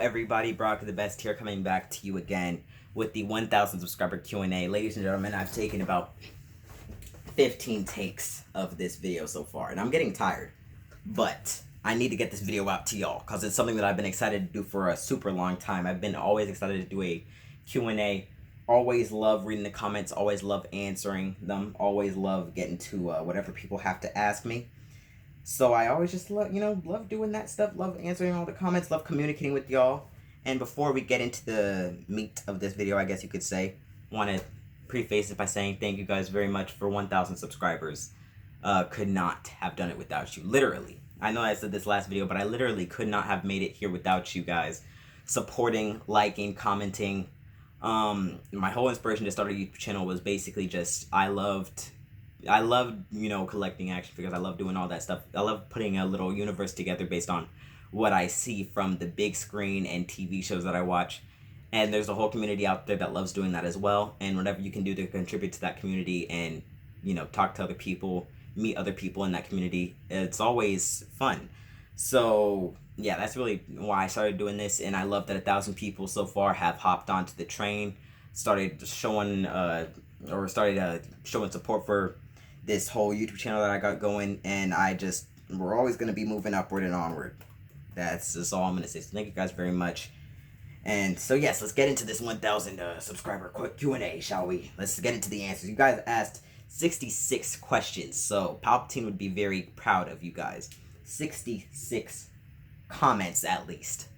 Everybody, Brock the Best here, coming back to you again with the 1,000 subscriber Q&A. Ladies and gentlemen, I've taken about 15 takes of this video so far, and I'm getting tired, but I need to get this video out to y'all because it's something that I've been excited to do for a super long time. I've been always excited to do a Q&A. Always love reading the comments, always love answering them, always love getting to whatever people have to ask me. So I always just love, love doing that stuff, love answering all the comments, love communicating with y'all. And before we get into the meat of this video, I guess you could say, want to preface it by saying thank you guys very much for 1,000 subscribers. Could not have done it without you, literally. I know I said this last video, but I literally could not have made it here without you guys supporting, liking, commenting. My whole inspiration to start a YouTube channel was basically just I loved, collecting action figures. I love doing all that stuff. I love putting a little universe together based on what I see from the big screen and TV shows that I watch. And there's a whole community out there that loves doing that as well. And whatever you can do to contribute to that community and, talk to other people, meet other people in that community, it's always fun. So yeah, that's really why I started doing this. And I love that 1,000 people so far have hopped onto the train, started showing support for this whole YouTube channel that I got going, and we're always going to be moving upward and onward. That's just all I'm going to say. So thank you guys very much. And so yes, let's get into this 1,000 subscriber quick Q&A, shall we? Let's get into the answers. You guys asked 66 questions, so Palpatine would be very proud of you guys. 66 comments at least.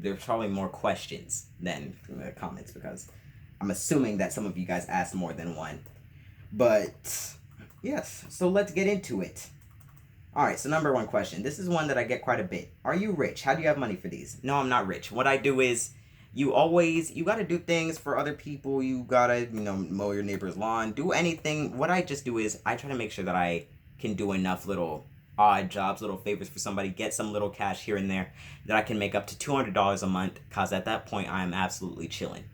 There's probably more questions than comments because I'm assuming that some of you guys asked more than one. But yes, so let's get into it. Alright, so number one question. This is one that I get quite a bit. Are you rich? How do you have money for these? No, I'm not rich. What I do is, you gotta do things for other people. You gotta, mow your neighbor's lawn. Do anything. What I just do is, I try to make sure that I can do enough little odd jobs, little favors for somebody, get some little cash here and there that I can make up to $200 a month, because at that point, I am absolutely chilling.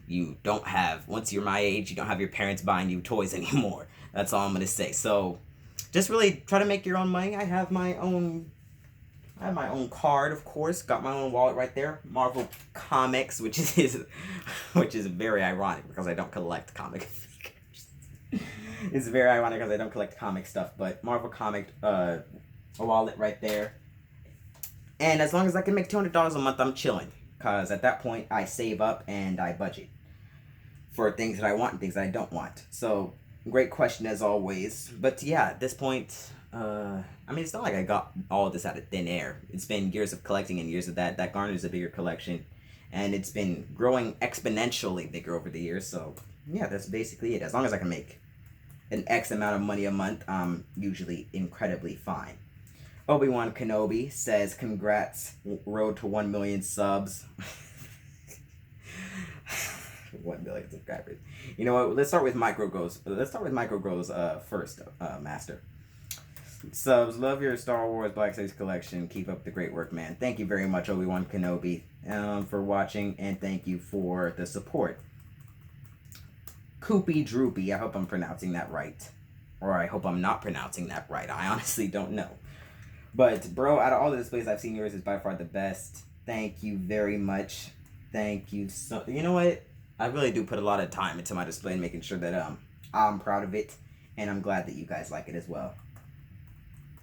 Once you're my age, you don't have your parents buying you toys anymore. That's all I'm going to say. So just really try to make your own money. I have my own card, of course. Got my own wallet right there. Marvel Comics, which is very ironic because I don't collect comic figures. It's very ironic because I don't collect comic stuff, but Marvel Comic a wallet right there. And as long as I can make $200 a month, I'm chilling, because at that point I save up and I budget for things that I want and things that I don't want. So great question as always. But yeah, at this point, it's not like I got all of this out of thin air. It's been years of collecting and years of that garners a bigger collection, and it's been growing exponentially bigger over the years. So yeah, that's basically it. As long as I can make an X amount of money a month, I'm usually incredibly fine. Obi-Wan Kenobi says, congrats, road to 1 million subs. 1 million subscribers. You know what? Let's start with Micro Grows. First, Master. Subs, love your Star Wars Black Series collection. Keep up the great work, man. Thank you very much, Obi-Wan Kenobi, for watching, and thank you for the support. Koopy Droopy, I hope I'm pronouncing that right. Or I hope I'm not pronouncing that right. I honestly don't know. But, bro, out of all the displays I've seen, yours is by far the best. Thank you very much. Thank you so... You know what? I really do put a lot of time into my display and making sure that I'm proud of it. And I'm glad that you guys like it as well.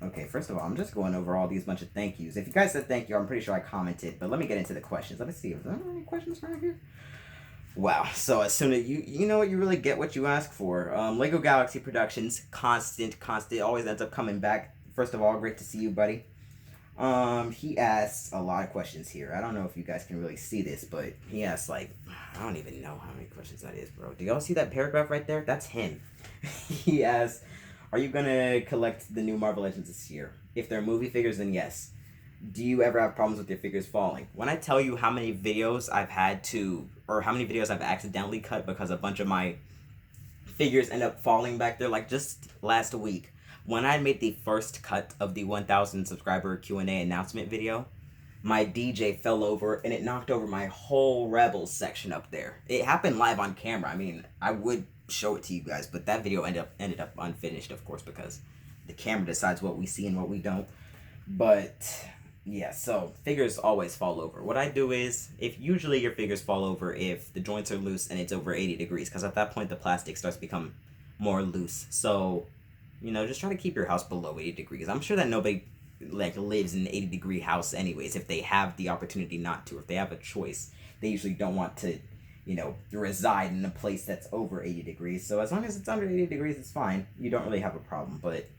Okay, first of all, I'm just going over all these bunch of thank yous. If you guys said thank you, I'm pretty sure I commented. But let me get into the questions. Let me see. Is there any questions right here? Wow. So as soon as you know what, you really get what you ask for. Lego Galaxy Productions, constant, always ends up coming back. First of all, great to see you, buddy. He asks a lot of questions here. I don't know if you guys can really see this, but he asks, I don't even know how many questions that is, bro. Do y'all see that paragraph right there? That's him. He asks, are you gonna collect the new Marvel Legends this year? If they're movie figures, then yes. Do you ever have problems with your figures falling? When I tell you how many videos I've how many videos I've accidentally cut because a bunch of my figures end up falling back there, like just last week, when I made the first cut of the 1,000 subscriber Q&A announcement video, my DJ fell over and it knocked over my whole Rebels section up there. It happened live on camera. I would show it to you guys, but that video ended up unfinished, of course, because the camera decides what we see and what we don't. But yeah, so figures always fall over. What I do is, if usually your figures fall over if the joints are loose and it's over 80 degrees, because at that point the plastic starts to become more loose. So, just try to keep your house below 80 degrees. I'm sure that nobody like lives in an 80-degree house anyways. If they have the opportunity not to, if they have a choice, they usually don't want to, reside in a place that's over 80 degrees. So as long as it's under 80 degrees, it's fine. You don't really have a problem, but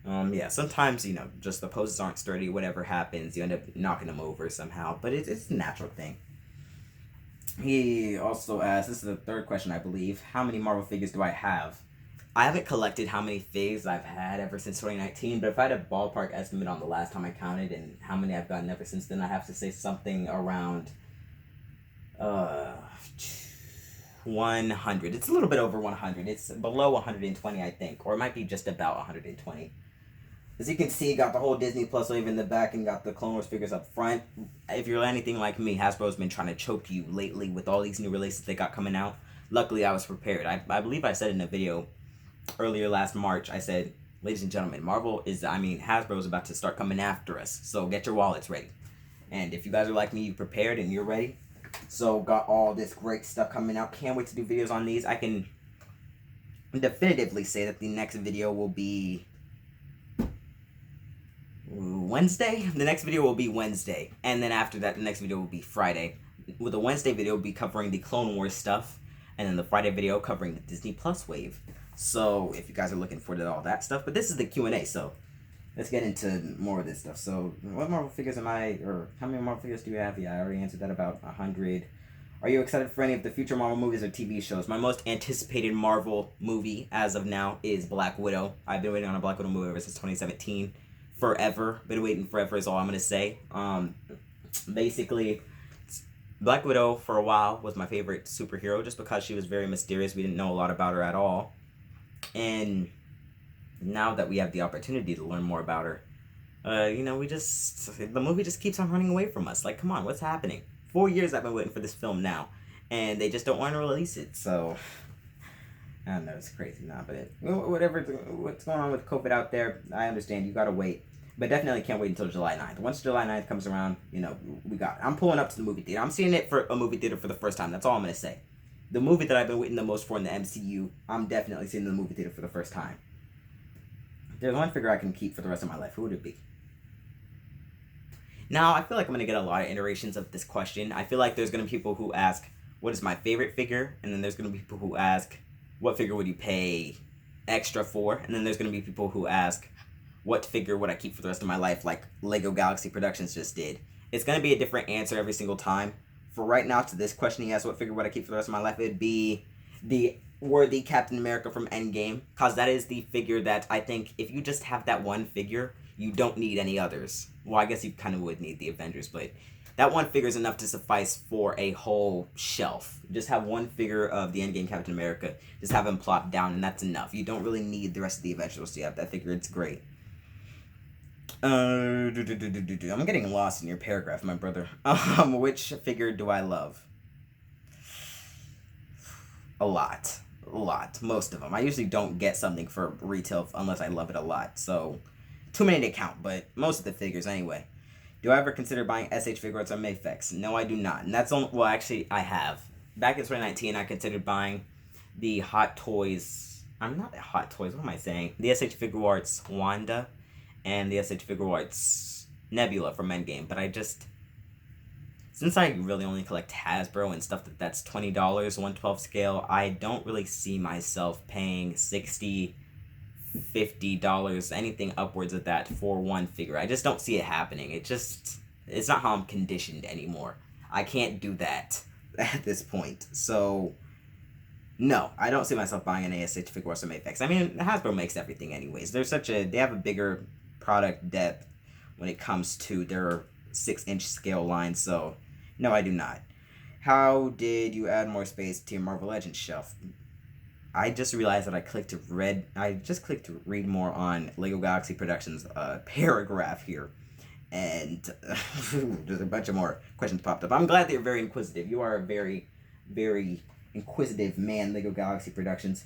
yeah, sometimes, just the poses aren't sturdy, whatever happens, you end up knocking them over somehow, but it's a natural thing. He also asked, this is the third question, I believe, how many Marvel figures do I have? I haven't collected how many figs I've had ever since 2019, but if I had a ballpark estimate on the last time I counted and how many I've gotten ever since then, I have to say something around 100. It's a little bit over 100. It's below 120, I think, or it might be just about 120. As you can see, got the whole Disney Plus wave in the back and got the Clone Wars figures up front. If you're anything like me, Hasbro's been trying to choke you lately with all these new releases they got coming out. Luckily, I was prepared. I believe I said in a video earlier last March, I said, ladies and gentlemen, Hasbro is about to start coming after us. So get your wallets ready. And if you guys are like me, you prepared and you're ready. So got all this great stuff coming out. Can't wait to do videos on these. I can definitively say that the next video will be Wednesday. The next video will be Wednesday, and then after that the next video will be Friday. With the Wednesday video will be covering the Clone Wars stuff, and then the Friday video covering the Disney Plus wave. So if you guys are looking forward to all that stuff, but this is the Q&A, so let's get into more of this stuff. So what Marvel figures how many Marvel figures do you have? Yeah, I already answered that, about 100. Are you excited for any of the future Marvel movies or TV shows? My most anticipated Marvel movie as of now is Black Widow. I've been waiting on a Black Widow movie ever since 2017. Forever. Been waiting forever is all I'm going to say. Basically, Black Widow for a while was my favorite superhero just because she was very mysterious. We didn't know a lot about her at all. And now that we have the opportunity to learn more about her, the movie just keeps on running away from us. Like, come on, what's happening? 4 years I've been waiting for this film now, and they just don't want to release it, so I don't know, it's crazy now, but what's going on with COVID out there, I understand, you gotta wait, but definitely can't wait until July 9th. Once July 9th comes around, I'm pulling up to the movie theater. I'm seeing it for a movie theater for the first time, that's all I'm gonna say. The movie that I've been waiting the most for in the MCU, I'm definitely seeing in the movie theater for the first time. If there's one figure I can keep for the rest of my life, who would it be? Now, I feel like I'm going to get a lot of iterations of this question. I feel like there's going to be people who ask, what is my favorite figure? And then there's going to be people who ask, what figure would you pay extra for? And then there's going to be people who ask, what figure would I keep for the rest of my life, like Lego Galaxy Productions just did. It's going to be a different answer every single time. For right now, to this question he asked, what figure would I keep for the rest of my life? It would be the worthy Captain America from Endgame, because that is the figure that I think if you just have that one figure, you don't need any others. Well, I guess you kind of would need the Avengers, but that one figure is enough to suffice for a whole shelf. Just have one figure of the Endgame Captain America. Just have him plop down, and that's enough. You don't really need the rest of the Avengers to have that figure. It's great. I'm getting lost in your paragraph, my brother. Which figure do I love? A lot. Most of them. I usually don't get something for retail unless I love it a lot, so too many to count, but most of the figures anyway. Do I ever consider buying SH Figure Arts or Mayfex? No, I do not. And that's only, well, actually, I have. Back in 2019, I considered buying the Hot Toys. I'm not Hot Toys, what am I saying? The SH Figure Arts Wanda and the SH Figure Arts Nebula from Endgame. But since I really only collect Hasbro and stuff that's $20, 1/12 scale, I don't really see myself paying $60, $50, anything upwards of that for one figure. I just don't see it happening. It's not how I'm conditioned anymore. I can't do that at this point. So, no, I don't see myself buying an ASH Figure or some Apex. I mean, Hasbro makes everything anyways. They have a bigger product depth when it comes to their 6-inch scale line, so no, I do not. How did you add more space to your Marvel Legends shelf? I just realized that I clicked to read more on Lego Galaxy Productions paragraph here, and there's a bunch of more questions popped up. I'm glad that you're very inquisitive. You are a very, very inquisitive man, Lego Galaxy Productions.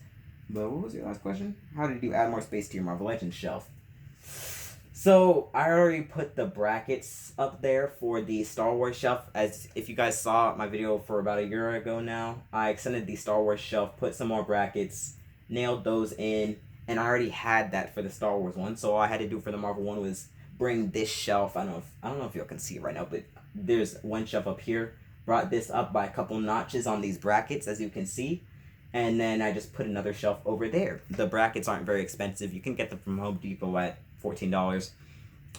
But what was your last question? How did you add more space to your Marvel Legends shelf? So I already put the brackets up there for the Star Wars shelf. As if you guys saw my video for about a year ago now, I extended the Star Wars shelf, put some more brackets, nailed those in, and I already had that for the Star Wars one. So all I had to do for the Marvel one was bring this shelf. I don't know if you all can see it right now, but there's one shelf up here. Brought this up by a couple notches on these brackets, as you can see. And then I just put another shelf over there. The brackets aren't very expensive. You can get them from Home Depot at $14.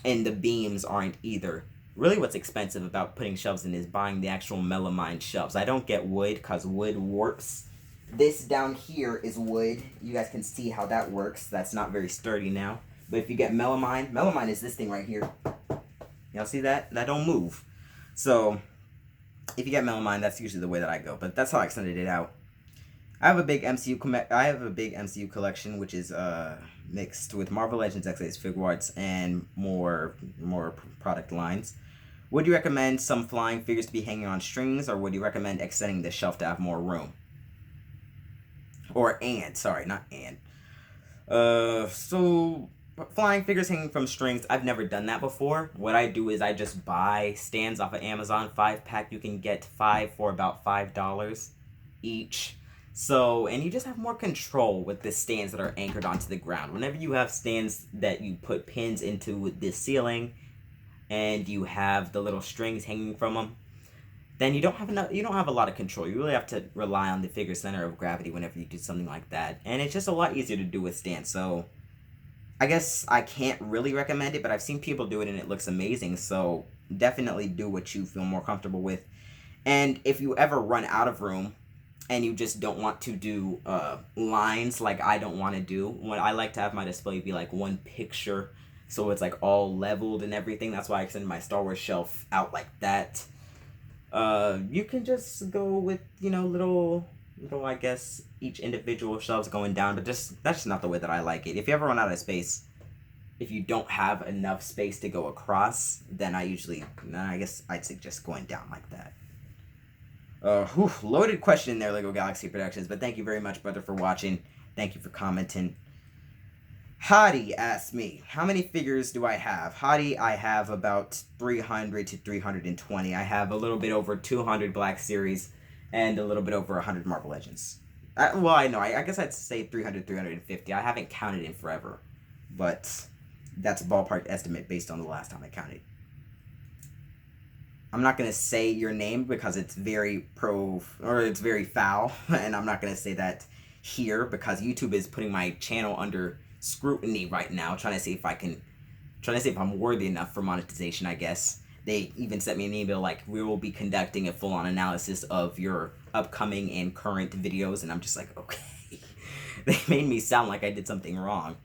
And the beams aren't either. Really what's expensive about putting shelves in is buying the actual melamine shelves. I don't get wood because wood warps. This down here is wood. You guys can see how that works. That's not very sturdy now. But if you get melamine is this thing right here. Y'all see that? That don't move. So if you get melamine, that's usually the way that I go. But that's how I extended it out. I have a big MCU collection, which is mixed with Marvel Legends, X-A's, Figuarts, and more product lines. Would you recommend some flying figures to be hanging on strings, or would you recommend extending the shelf to have more room? So flying figures hanging from strings, I've never done that before. What I do is I just buy stands off of Amazon, 5-pack. You can get 5 for about $5 each. So, and you just have more control with the stands that are anchored onto the ground. Whenever you have stands that you put pins into the ceiling and you have the little strings hanging from them, then you don't have a lot of control. You really have to rely on the figure center of gravity whenever you do something like that. And it's just a lot easier to do with stands. So, I guess I can't really recommend it, but I've seen people do it and it looks amazing. So, definitely do what you feel more comfortable with. And if you ever run out of room, and you just don't want to do lines like I don't want to do. What I like to have my display be like one picture, so it's like all leveled and everything. That's why I extend my Star Wars shelf out like that. You can just go with, little I guess each individual shelves going down, but that's just not the way that I like it. If you ever run out of space, if you don't have enough space to go across, then I guess I'd suggest going down like that. Loaded question there, Lego Galaxy Productions, but thank you very much, brother, for watching. Thank you for commenting. Hottie asked me, how many figures do I have? Hottie, I have about 300 to 320. I have a little bit over 200 Black Series and a little bit over 100 Marvel Legends. I guess I'd say 300, 350. I haven't counted in forever, but that's a ballpark estimate based on the last time I counted. I'm not going to say your name because it's very it's very foul, and I'm not going to say that here because YouTube is putting my channel under scrutiny right now, trying to see if I'm worthy enough for monetization, I guess. They even sent me an email like, we will be conducting a full-on analysis of your upcoming and current videos, and I'm just like, okay. They made me sound like I did something wrong.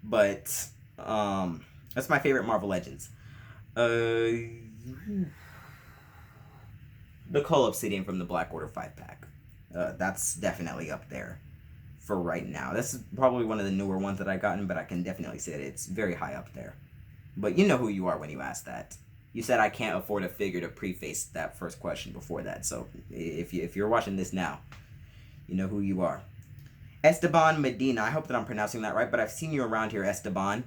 But, that's my favorite Marvel Legends. The Cole Obsidian from the Black Order 5-pack. That's definitely up there for right now. This is probably one of the newer ones that I've gotten, but I can definitely say that it's very high up there. But you know who you are when you ask that. You said I can't afford a figure to preface that first question before that. So if you're watching this now, you know who you are. Esteban Medina. I hope that I'm pronouncing that right, but I've seen you around here, Esteban.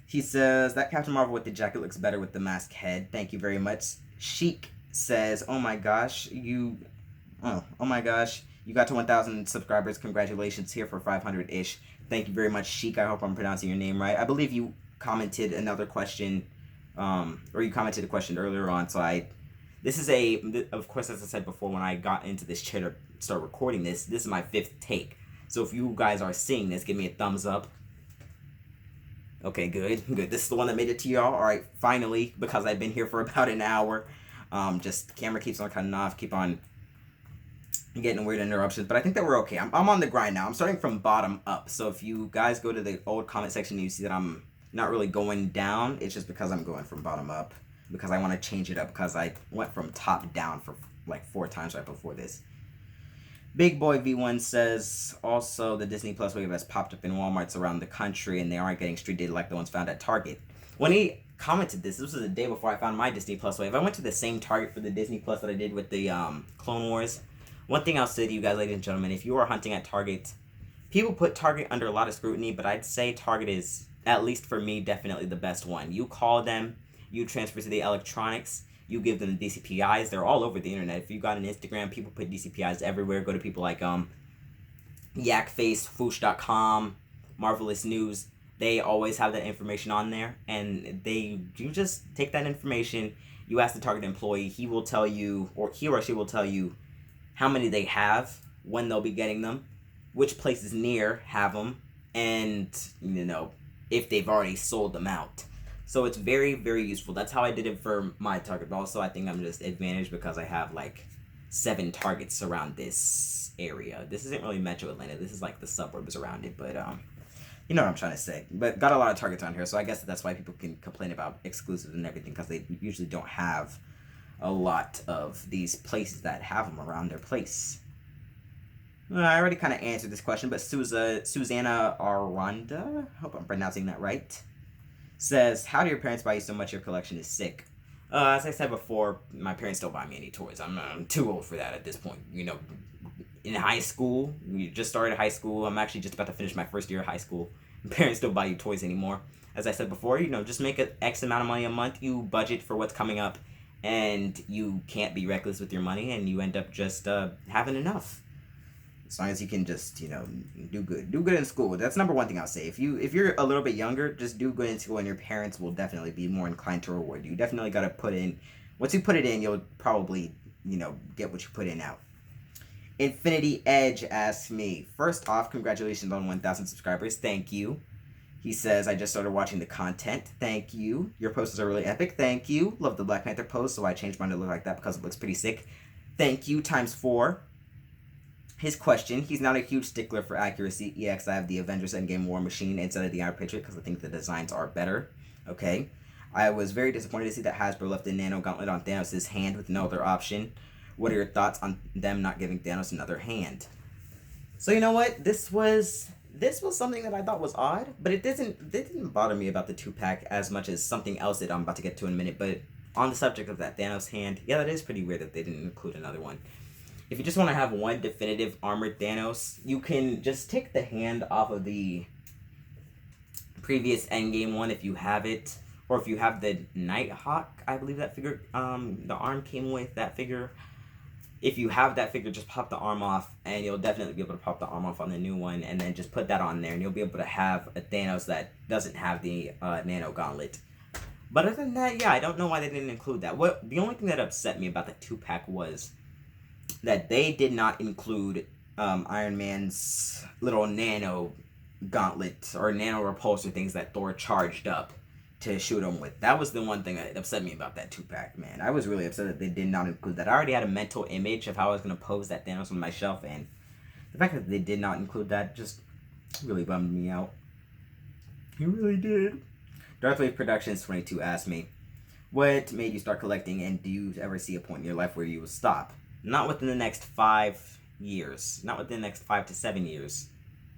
He says, that Captain Marvel with the jacket looks better with the mask head. Thank you very much. Chic says, oh my gosh, you got to 1,000 subscribers. Congratulations, here for 500-ish. Thank you very much, Chic. I hope I'm pronouncing your name right. I believe you commented another question, or you commented a question earlier on, so of course, as I said before, when I got into this chair to start recording this is my 5th take. So if you guys are seeing this, give me a thumbs up. Okay, good. This is the one that made it to y'all. All right, finally, because I've been here for about an hour. Just the camera keeps on cutting off, keep on getting weird interruptions, but I think that we're okay. I'm on the grind now. I'm starting from bottom up. So if you guys go to the old comment section, you see that I'm not really going down. It's just because I'm going from bottom up because I want to change it up because I went from top down for like 4 times right before this. Big Boy V1 says, also the Disney Plus wave has popped up in Walmarts around the country and they aren't getting street data like the ones found at Target. When he commented this was the day before I found my Disney Plus wave. I went to the same Target for the Disney Plus that I did with the Clone Wars. One thing I'll say to you guys, ladies and gentlemen, if you are hunting at Target, people put Target under a lot of scrutiny, but I'd say Target is at least for me, definitely the best one. You call them, you transfer to the electronics, you give them the DCPIs. They're all over the internet. If you got an Instagram, people put DCPIs everywhere. Go to people like Yakface, Foosh.com, Marvelous News. They always have that information on there, and you just take that information, you ask the target employee, he will tell you, or he or she will tell you how many they have, when they'll be getting them, which places near have them, and, you know, if they've already sold them out. So it's very, very useful. That's how I did it for my target, but also I think I'm just advantaged because I have like 7 targets around this area. This isn't really Metro Atlanta. This is like the suburbs around it, but you know what I'm trying to say. But got a lot of targets on here, so I guess that's why people can complain about exclusives and everything, because they usually don't have a lot of these places that have them around their place. I already kind of answered this question, but Susanna Aranda, hope I'm pronouncing that right, says, how do your parents buy you so much your collection is sick? As I said before, my parents don't buy me any toys. I'm too old for that at this point. You know, in high school, we just started high school. I'm actually just about to finish my first year of high school. Parents don't buy you toys anymore. As I said before, you know, just make an X amount of money a month. You budget for what's coming up, and you can't be reckless with your money, and you end up just having enough. As long as you can just, you know, do good in school. That's number one thing I'll say. If you're a little bit younger, just do good in school, and your parents will definitely be more inclined to reward you. You definitely got to put in. Once you put it in, you'll probably, you know, get what you put in out. Infinity Edge asks me, first off, congratulations on 1,000 subscribers. Thank you. He says, I just started watching the content. Thank you. Your posters are really epic. Thank you. Love the Black Panther pose, so I changed mine to look like that because it looks pretty sick. Thank you, ×4. His question, he's not a huge stickler for accuracy. EX, I have the Avengers Endgame War Machine instead of the Iron Patriot because I think the designs are better. Okay. I was very disappointed to see that Hasbro left the Nano Gauntlet on Thanos' hand with no other option. What are your thoughts on them not giving Thanos another hand? So you know what? This was something that I thought was odd, but it didn't bother me about the 2-pack as much as something else that I'm about to get to in a minute. But on the subject of that Thanos hand, yeah, that is pretty weird that they didn't include another one. If you just want to have one definitive armored Thanos, you can just take the hand off of the previous Endgame one if you have it, or if you have the Nighthawk, I believe that figure, the arm came with that figure. If you have that figure, just pop the arm off, and you'll definitely be able to pop the arm off on the new one, and then just put that on there, and you'll be able to have a Thanos that doesn't have the Nano Gauntlet. But other than that, yeah, I don't know why they didn't include that. The only thing that upset me about the 2-pack was that they did not include Iron Man's little Nano Gauntlet or Nano Repulsor things that Thor charged up to shoot him with. That was the one thing that upset me about that 2-pack, man. I was really upset that they did not include that. I already had a mental image of how I was going to pose that Thanos on my shelf, and the fact that they did not include that just really bummed me out. It really did. Darth Wave Productions 22 asked me, what made you start collecting, and do you ever see a point in your life where you will stop? Not within the next 5 years. Not within the next 5 to 7 years.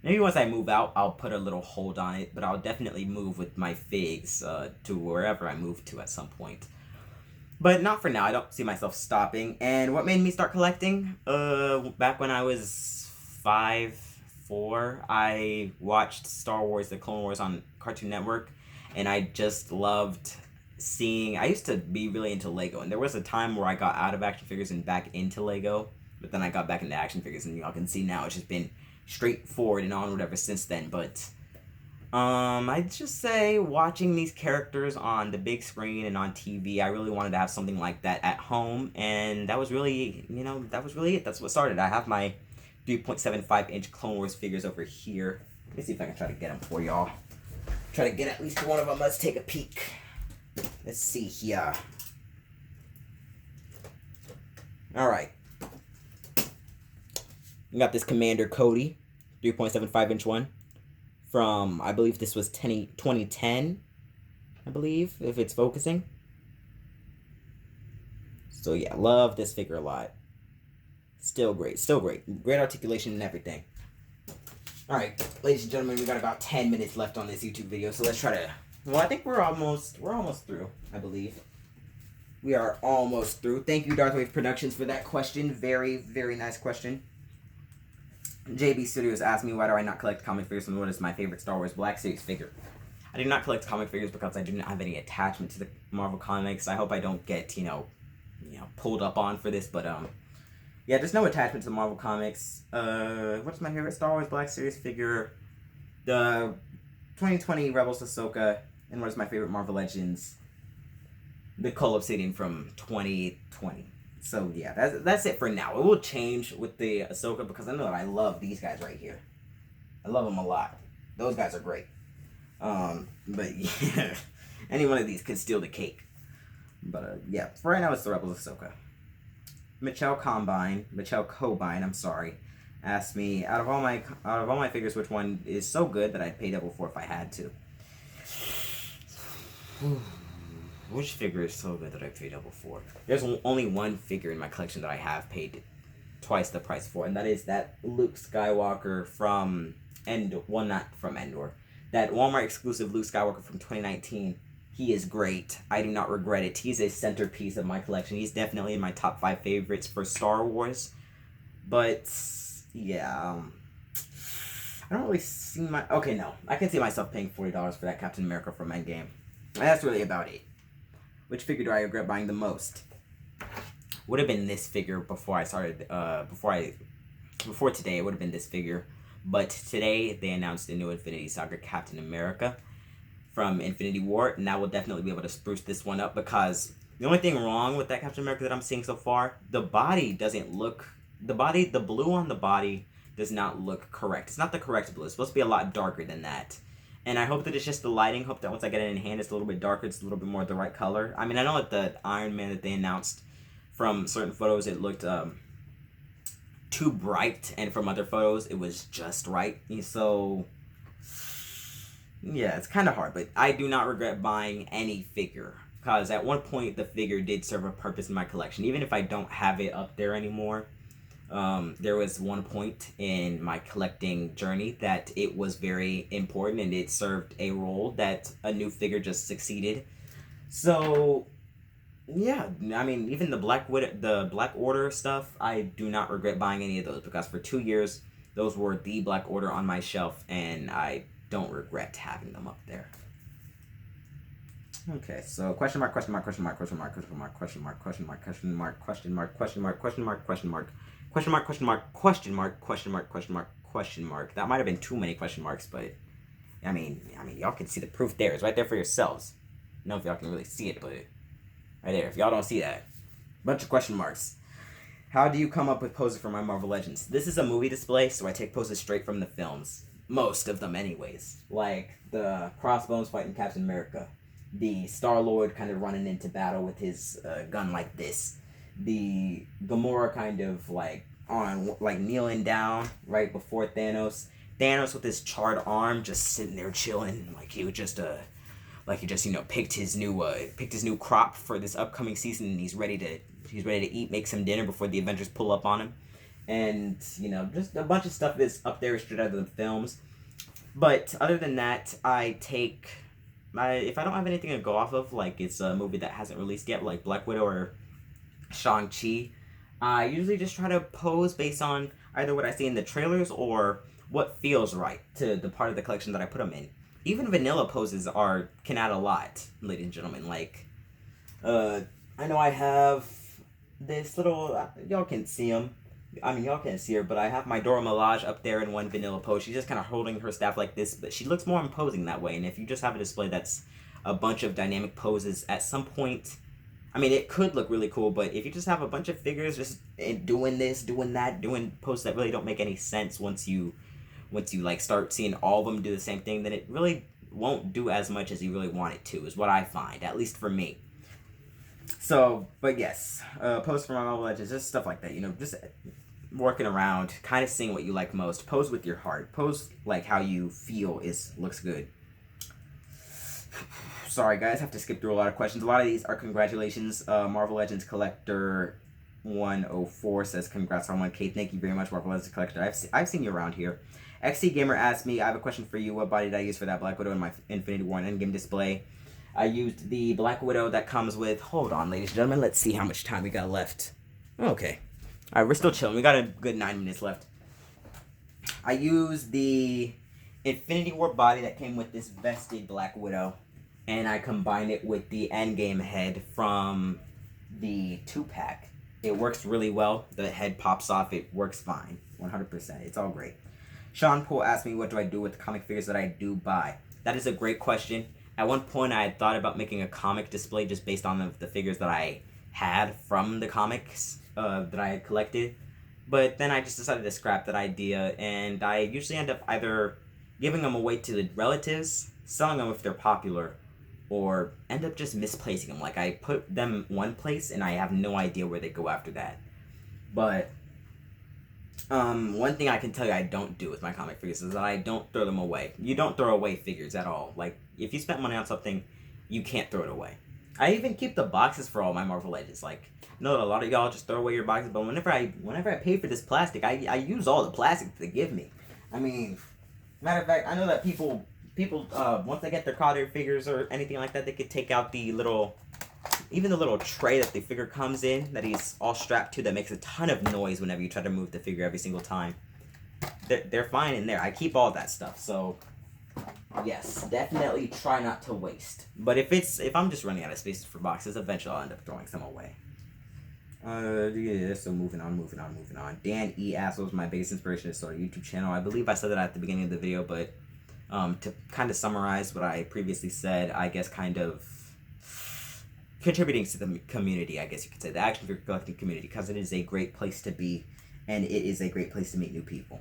Maybe once I move out, I'll put a little hold on it, but I'll definitely move with my figs to wherever I move to at some point. But not for now. I don't see myself stopping. And what made me start collecting? Back when I was 4, I watched Star Wars: The Clone Wars on Cartoon Network, and I just loved seeing. I used to be really into Lego, and there was a time where I got out of action figures and back into Lego, but then I got back into action figures, and y'all can see now it's just been straightforward and onward ever since then. But I'd just say watching these characters on the big screen and on TV, I really wanted to have something like that at home, and that was really, that was really it. That's what started. I have my 3.75-inch Clone Wars figures over here. Let me see if I can try to get them for y'all. Try to get at least one of them. Let's take a peek. Let's see here. Alright. We got this Commander Cody, 3.75-inch one, from, I believe this was 2010, I believe, if it's focusing. So yeah, love this figure a lot. Still great, still great. Great articulation and everything. Alright, ladies and gentlemen, we got about 10 minutes left on this YouTube video, so let's try to... Well, I think we're almost through, I believe. We are almost through. Thank you, Darth Wave Productions, for that question. Very, very nice question. JB Studios asked me, why do I not collect comic figures, and what is my favorite Star Wars Black Series figure? I do not collect comic figures because I do not have any attachment to the Marvel Comics. I hope I don't get, pulled up on for this, but, yeah, there's no attachment to the Marvel Comics. What's my favorite Star Wars Black Series figure? The 2020 Rebels Ahsoka, and what is my favorite Marvel Legends? The Cull Obsidian from 2020. So, yeah, that's it for now. It will change with the Ahsoka because I know that I love these guys right here. I love them a lot. Those guys are great. But, yeah, any one of these could steal the cake. But, yeah, for right now, it's the Rebels Ahsoka. Michelle Combine, I'm sorry, asked me, out of all my figures, which one is so good that I'd pay double for if I had to. Which figure is so good that I'd pay double for? There's only one figure in my collection that I have paid twice the price for, and that is that Luke Skywalker from Endor. Well, not from Endor. That Walmart exclusive Luke Skywalker from 2019. He is great. I do not regret it. He's a centerpiece of my collection. He's definitely in my top 5 favorites for Star Wars. But, yeah, I don't really see my... Okay, no. I can see myself paying $40 for that Captain America from Endgame. That's really about it. Which figure do I regret buying the most? Would have been this figure before I started... Before today, it would have been this figure. But today, they announced a new Infinity Saga Captain America from Infinity War, and that will definitely be able to spruce this one up, because the only thing wrong with that Captain America that I'm seeing so far, the body doesn't look... The blue on the body does not look correct. It's not the correct blue. It's supposed to be a lot darker than that. And I hope that it's just the lighting. Hope that once I get it in hand, it's a little bit darker. It's a little bit more the right color. I mean, I know that the Iron Man that they announced, from certain photos, it looked too bright, and from other photos, it was just right. So... yeah, it's kind of hard, but I do not regret buying any figure, because at one point the figure did serve a purpose in my collection. Even if I don't have it up there anymore, there was one point in my collecting journey that it was very important, and it served a role that a new figure just succeeded. So, yeah, I mean, even the Black Order stuff, I do not regret buying any of those, because for 2 years, those were the Black Order on my shelf, and I don't regret having them up there. Okay, so question mark. That might have been too many question marks, but I mean, y'all can see the proof there. It's right there for yourselves. I don't know if y'all can really see it, but right there. If y'all don't see that, bunch of question marks. How do you come up with poses for my Marvel Legends? This is a movie display, so I take poses straight from the films. Most of them, anyways. Like the Crossbones fighting Captain America. The Star-Lord kind of running into battle with his gun like this. The Gamora kind of kneeling down right before Thanos. Thanos with his charred arm just sitting there chilling, like he just picked his new crop for this upcoming season, and he's ready to eat, make some dinner before the Avengers pull up on him. And, just a bunch of stuff is up there straight out of the films. But other than that, if I don't have anything to go off of, like it's a movie that hasn't released yet, like Black Widow or Shang-Chi, I usually just try to pose based on either what I see in the trailers or what feels right to the part of the collection that I put them in. Even vanilla poses can add a lot, ladies and gentlemen. Like, I know I have this little... y'all can see them. I mean, y'all can't see her, but I have my Dora Milaje up there in one vanilla pose. She's just kind of holding her staff like this, but she looks more imposing that way. And if you just have a display that's a bunch of dynamic poses, at some point, I mean, it could look really cool, but if you just have a bunch of figures just doing this, doing that, doing poses that really don't make any sense once you like start seeing all of them do the same thing, then it really won't do as much as you really want it to, is what I find, at least for me. So, but yes, pose for my Marvel Legends, just stuff like that, just working around, kind of seeing what you like most. Pose with your heart. Pose like how you feel looks good. Sorry guys, have to skip through a lot of questions. A lot of these are congratulations. Marvel Legends Collector 104 says congrats on 1K. Thank you very much, Marvel Legends Collector. I've seen you around here. XC Gamer asked me, I have a question for you. What body did I use for that Black Widow in my Infinity War and Endgame display? I used the Black Widow that comes with... Hold on, ladies and gentlemen. Let's see how much time we got left. Okay. Alright, we're still chilling. We got a good 9 minutes left. I used the Infinity War body that came with this vested Black Widow, and I combined it with the Endgame head from the 2-pack. It works really well. The head pops off. It works fine. 100%. It's all great. Sean Poole asked me, what do I do with the comic figures that I do buy? That is a great question. At one point, I had thought about making a comic display just based on the figures that I had from the comics that I had collected. But then I just decided to scrap that idea, and I usually end up either giving them away to the relatives, selling them if they're popular, or end up just misplacing them. Like, I put them one place, and I have no idea where they go after that. But one thing I can tell you I don't do with my comic figures is that I don't throw them away. You don't throw away figures at all. Like, if you spent money on something, you can't throw it away. I even keep the boxes for all my Marvel Legends. Like, I know that a lot of y'all just throw away your boxes, but whenever I pay for this plastic, I use all the plastic they give me. I mean, matter of fact, I know that people once they get their Crowder figures or anything like that, they could take out the little tray that the figure comes in, that he's all strapped to, that makes a ton of noise whenever you try to move the figure every single time. They're fine in there. I keep all that stuff, so yes, definitely try not to waste. But if I'm just running out of space for boxes, eventually I'll end up throwing some away. Yeah, so moving on. Dan E. asked, what was my biggest inspiration to start a YouTube channel? I believe I said that at the beginning of the video, but to kind of summarize what I previously said, I guess kind of contributing to the community, I guess you could say, the action figure collecting community, because it is a great place to be, and it is a great place to meet new people.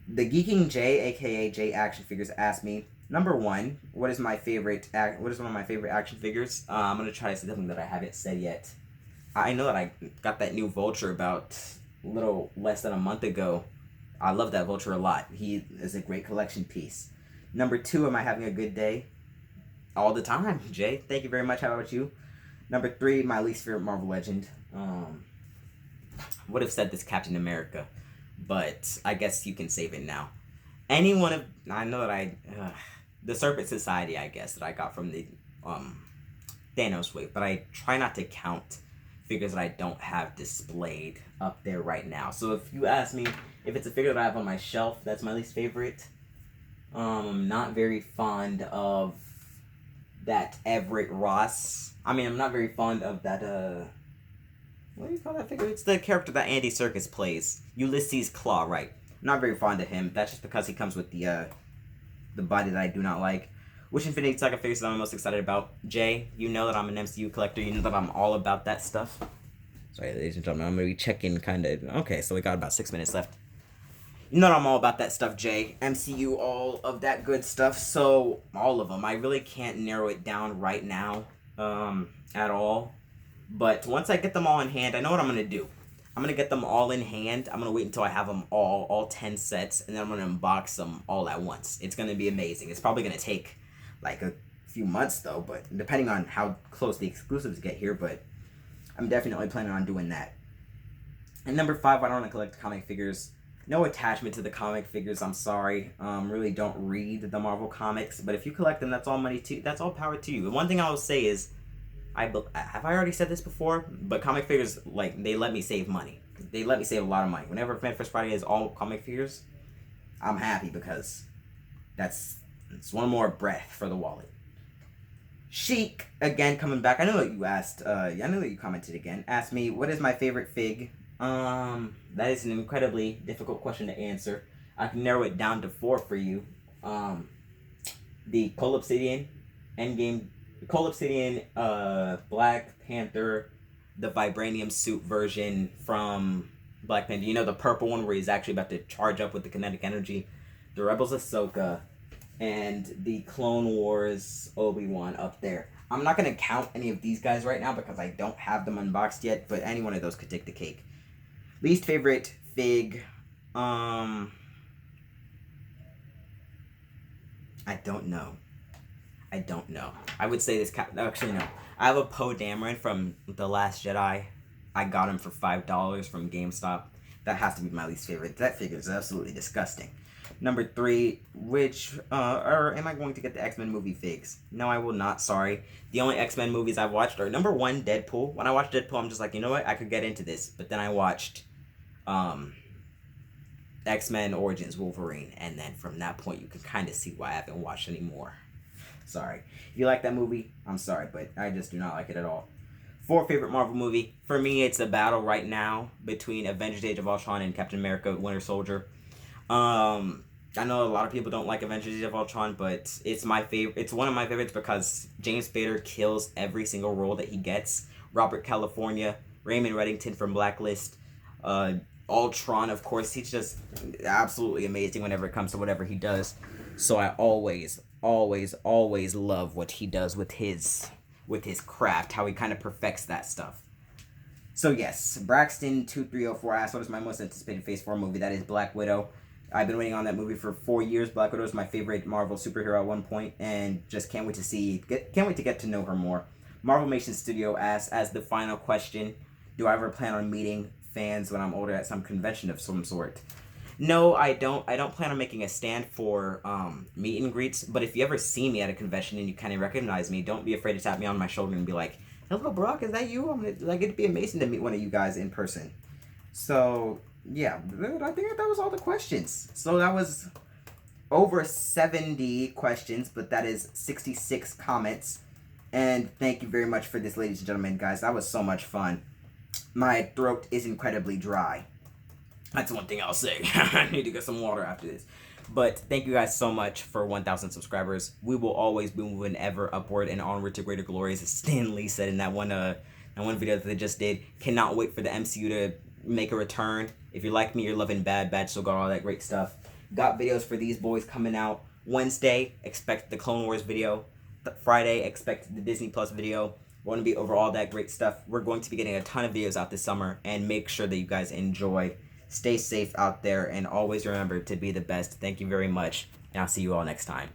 The Geeking J, aka J Action Figures, asked me, number one, what is one of my favorite action figures? I'm gonna try to say something that I haven't said yet. I know that I got that new Vulture about a little less than a month ago. I love that Vulture a lot. He is a great collection piece. Number two, am I having a good day? All the time, Jay. Thank you very much. How about you? Number three, my least favorite Marvel Legend. Would have said this Captain America, but I guess you can save it now. I know that the Serpent Society, I guess, that I got from the Thanos wave, but I try not to count figures that I don't have displayed up there right now. So if you ask me if it's a figure that I have on my shelf, that's my least favorite. I'm not very fond of that Everett Ross. I mean, I'm not very fond of that, what do you call that figure? It's the character that Andy Serkis plays. Ulysses Claw, right. I'm not very fond of him. That's just because he comes with the body that I do not like. Which Infinity Saga figures that I'm most excited about? Jay, you know that I'm an MCU collector. You know that I'm all about that stuff. Sorry, ladies and gentlemen, I'm going to be checking kind of... Okay, so we got about 6 minutes left. You know that I'm all about that stuff, Jay. MCU, all of that good stuff. So, all of them. I really can't narrow it down right now at all. But once I get them all in hand, I know what I'm going to do. I'm going to get them all in hand. I'm going to wait until I have them all 10 sets, and then I'm going to unbox them all at once. It's going to be amazing. It's probably going to take like a few months, though, but depending on how close the exclusives get here, but I'm definitely planning on doing that. And number 5, I don't want to collect comic figures. No attachment to the comic figures, I'm sorry. Really don't read the Marvel comics, but if you collect them, that's all that's all power to you. The one thing I will say is, have I already said this before? But comic figures, like, they let me save money. They let me save a lot of money. Whenever First Friday is all comic figures, I'm happy because it's one more breath for the wallet. Chic, again, coming back. I know that you asked, I know that you commented again. Asked me, what is my favorite fig? That is an incredibly difficult question to answer. I can narrow it down to 4 for you. The Cole Obsidian, Endgame, Cole Obsidian, Black Panther, the Vibranium suit version from Black Panther. You know, the purple one where he's actually about to charge up with the kinetic energy. The Rebels Ahsoka, and the Clone Wars Obi-Wan up there. I'm not going to count any of these guys right now because I don't have them unboxed yet, but any one of those could take the cake. Least favorite fig, I don't know. I would say this, actually no. I have a Poe Dameron from The Last Jedi. I got him for $5 from GameStop. That has to be my least favorite. That figure is absolutely disgusting. Number 3, or am I going to get the X-Men movie figs? No, I will not, sorry. The only X-Men movies I've watched are, number 1, Deadpool. When I watched Deadpool, I'm just like, you know what, I could get into this. But then I watched, X-Men Origins Wolverine, and then from that point you can kind of see why I haven't watched anymore. Sorry. If you like that movie, I'm sorry, but I just do not like it at all. Fourth favorite Marvel movie. For me, it's a battle right now between Avengers Age of Ultron and Captain America Winter Soldier. I know a lot of people don't like Avengers Age of Ultron, but it's my favorite. It's one of my favorites because James Spader kills every single role that he gets. Robert California, Raymond Reddington from Blacklist, Ultron, of course, he's just absolutely amazing whenever it comes to whatever he does. So I always love what he does with his craft, how he kind of perfects that stuff. So yes, Braxton2304 asked, what is my most anticipated Phase 4 movie? That is Black Widow. I've been waiting on that movie for 4 years. Black Widow is my favorite Marvel superhero at one point, and just can't wait to get to know her more. Marvel Mation Studio asks, as the final question, do I ever plan on meeting fans when I'm older at some convention of some sort? No, I don't. I don't plan on making a stand for meet and greets. But if you ever see me at a convention and you kind of recognize me, don't be afraid to tap me on my shoulder and be like, "Hello, Brock, is that you?" It'd be amazing to meet one of you guys in person. So yeah, I think that was all the questions. So that was over 70 questions, but that is 66 comments. And thank you very much for this, ladies and gentlemen, guys. That was so much fun. My throat is incredibly dry. That's one thing I'll say. I need to get some water after this. But thank you guys so much for 1,000 subscribers. We will always be moving ever upward and onward to greater glories, as Stan Lee said in that one video that they just did. Cannot wait for the MCU to make a return. If you like me, you're loving Bad Batch, so got all that great stuff. Got videos for these boys coming out. Wednesday, expect the Clone Wars video. Friday, expect the Disney Plus video. We're going to be over all that great stuff. We're going to be getting a ton of videos out this summer, and make sure that you guys enjoy. Stay safe out there, and always remember to be the best. Thank you very much, and I'll see you all next time.